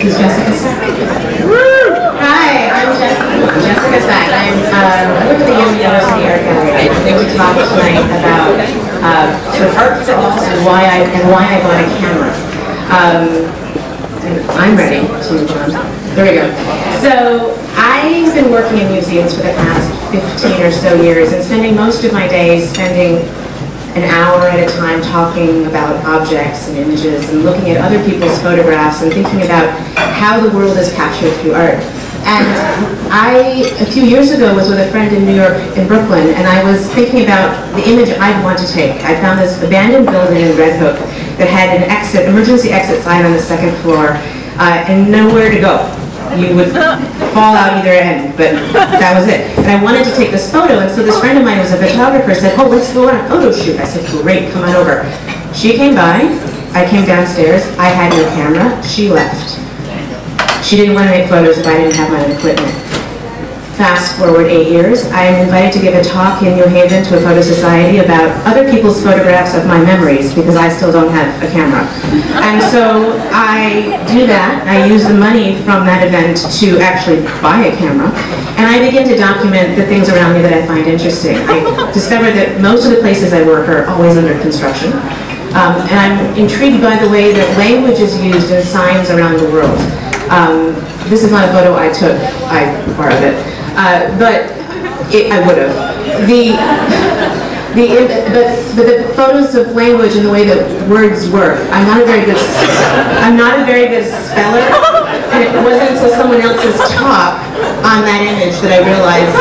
This is Jessica Sack. Hi, I'm Jessica Sack. I work at the Yale University Art Gallery. I'm going to talk tonight about sort of art for all and why I bought a camera. And I'm ready to move on. There we go. So I've been working in museums for the past 15 or so years and spending most of my days spending an hour at a time talking about objects and images and looking at other people's photographs and thinking about how the world is captured through art. And a few years ago, was with a friend in New York, in Brooklyn, and I was thinking about the image I'd want to take. I found this abandoned building in Red Hook that had an emergency exit sign on the second floor, and nowhere to go. You would fall out either end, but that was it. And I wanted to take this photo, and so this friend of mine who was a photographer said, oh, let's go on a photo shoot. I said, great, come on over. She came by, I came downstairs, I had no camera, she left. She didn't want to make photos if I didn't have my own equipment. Fast forward 8 years, I am invited to give a talk in New Haven to a photo society about other people's photographs of my memories because I still don't have a camera. And so I do that. I use the money from that event to actually buy a camera. And I begin to document the things around me that I find interesting. I discovered that most of the places I work are always under construction. And I'm intrigued by the way that language is used in signs around the world. This is not a photo I took, I borrowed it. But I would have. But the photos of language and the way that words work. I'm not a very good speller, and it wasn't until someone else's talk on that image that I realized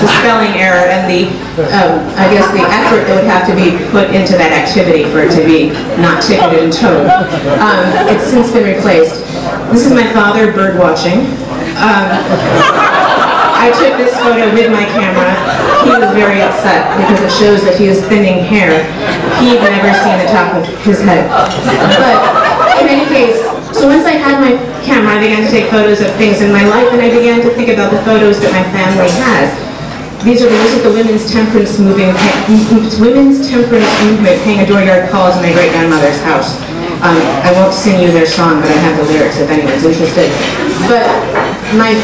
the spelling error and I guess the effort that would have to be put into that activity for it to be not ticketed and towed. It's since been replaced. This is my father bird watching. I took this photo with my camera. He was very upset because it shows that he is thinning hair. He'd never seen the top of his head. But in any case, so once I had my camera, I began to take photos of things in my life, and I began to think about the photos that my family has. These are the women's temperance movement paying a dooryard call to my great-grandmother's house. I won't sing you their song, but I have the lyrics if anyone's interested. But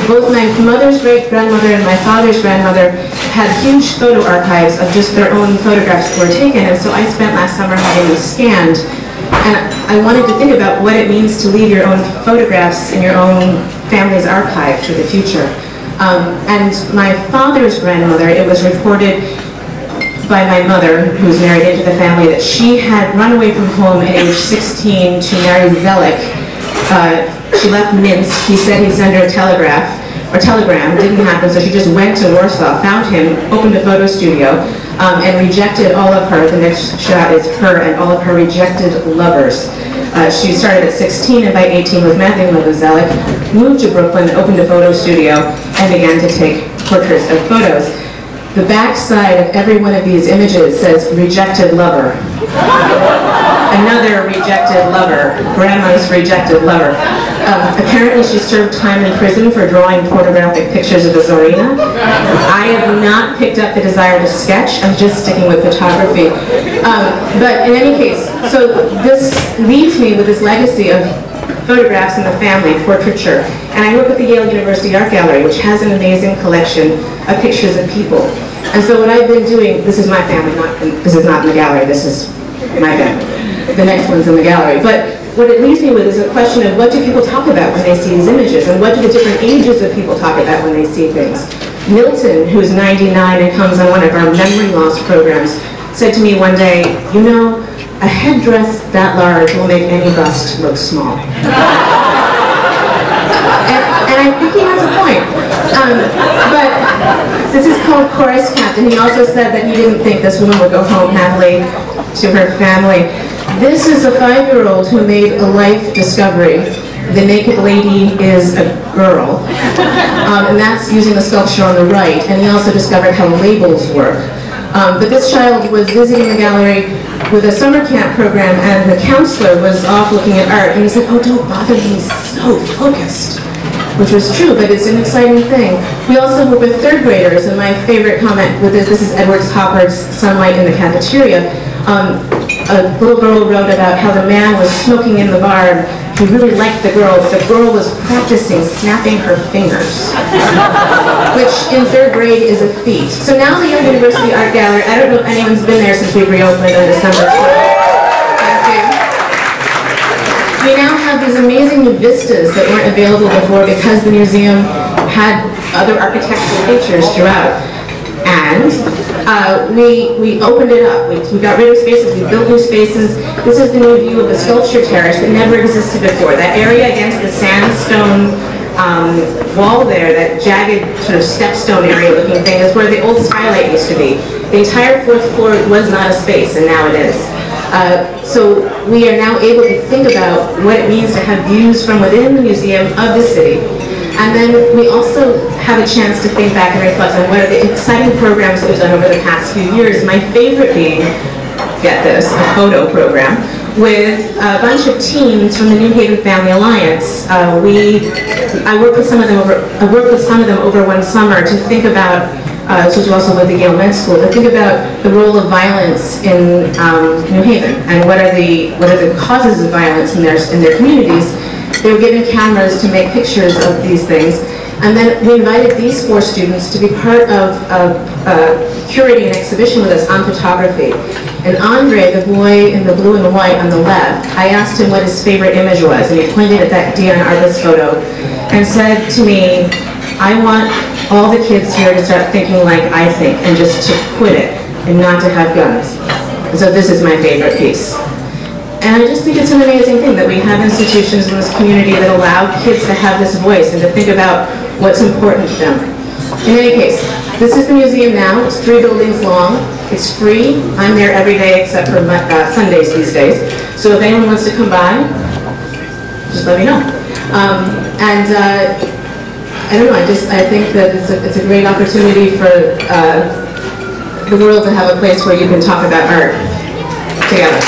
both my mother's great-grandmother and my father's grandmother had huge photo archives of just their own photographs that were taken, and so I spent last summer having them scanned. And I wanted to think about what it means to leave your own photographs in your own family's archive for the future. And my father's grandmother, it was reported by my mother, who's married into the family, that she had run away from home at age 16 to marry Zelik. She left Minsk. He said he'd send her a telegram. Didn't happen, so she just went to Warsaw, found him, opened a photo studio, and rejected all of her. The next shot is her and all of her rejected lovers. She started at 16 and by 18 was madly in love with Zelik, moved to Brooklyn, opened a photo studio, and began to take portraits of photos. The back side of every one of these images says, rejected lover. Another rejected lover. Grandma's rejected lover. Apparently she served time in prison for drawing pornographic pictures of the Tsarina. I have not picked up the desire to sketch. I'm just sticking with photography. But in any case, so this leaves me with this legacy of photographs in the family, portraiture. And I work at the Yale University Art Gallery, which has an amazing collection of pictures of people. And so what I've been doing, this is my family, this is not in the gallery, this is my family. The next one's in the gallery. But what it leaves me with is a question of what do people talk about when they see these images, and what do the different ages of people talk about when they see things. Milton, who's 99 and comes on one of our memory loss programs, said to me one day, you know, a headdress that large will make any bust look small. And I think he has a point. But this is called Chorus Captain. He also said that he didn't think this woman would go home happily to her family. This is a 5-year-old who made a life discovery. The naked lady is a girl. And that's using the sculpture on the right. And he also discovered how labels work. But this child was visiting the gallery with a summer camp program, and the counselor was off looking at art, and he said, oh, don't bother, he's so focused. Which was true, but it's an exciting thing. We also work with 3rd graders, and my favorite comment with this is Edward Hopper's Sunlight in the Cafeteria. A little girl wrote about how the man was smoking in the bar, he really liked the girl, but the girl was practicing snapping her fingers, which in 3rd grade is a feat. So now the Young University Art Gallery, I don't know if anyone's been there since we reopened on December 12th. We now have these amazing new vistas that weren't available before because the museum had other architectural features throughout. And we opened it up. We got rid of spaces, we built new spaces. This is the new view of the sculpture terrace that never existed before. That area against the sandstone wall there, that jagged sort of stepstone area looking thing, is where the old skylight used to be. The entire 4th floor was not a space, and now it is. So we are now able to think about what it means to have views from within the museum of the city. And then we also have a chance to think back and reflect on what are the exciting programs that we've done over the past few years. My favorite being, get this, a photo program with a bunch of teens from the New Haven Family Alliance. I worked with some of them over one summer to think about, this was also with the Yale Med School, to think about the role of violence in New Haven and what are the causes of violence in their communities. They were given cameras to make pictures of these things, and then we invited these 4 students to be part of curating an exhibition with us on photography. And Andre, the boy in the blue and white on the left, I asked him what his favorite image was, and he pointed at that Deanna Arbus photo and said to me, I want all the kids here to start thinking like I think, and just to quit it, and not to have guns. And so this is my favorite piece. And I just think it's an amazing thing that we have institutions in this community that allow kids to have this voice and to think about what's important to them. In any case, this is the museum now. It's 3 buildings long. It's free. I'm there every day except for Sundays these days. So if anyone wants to come by, just let me know. I don't know, I think that it's a great opportunity for the world to have a place where you can talk about art together.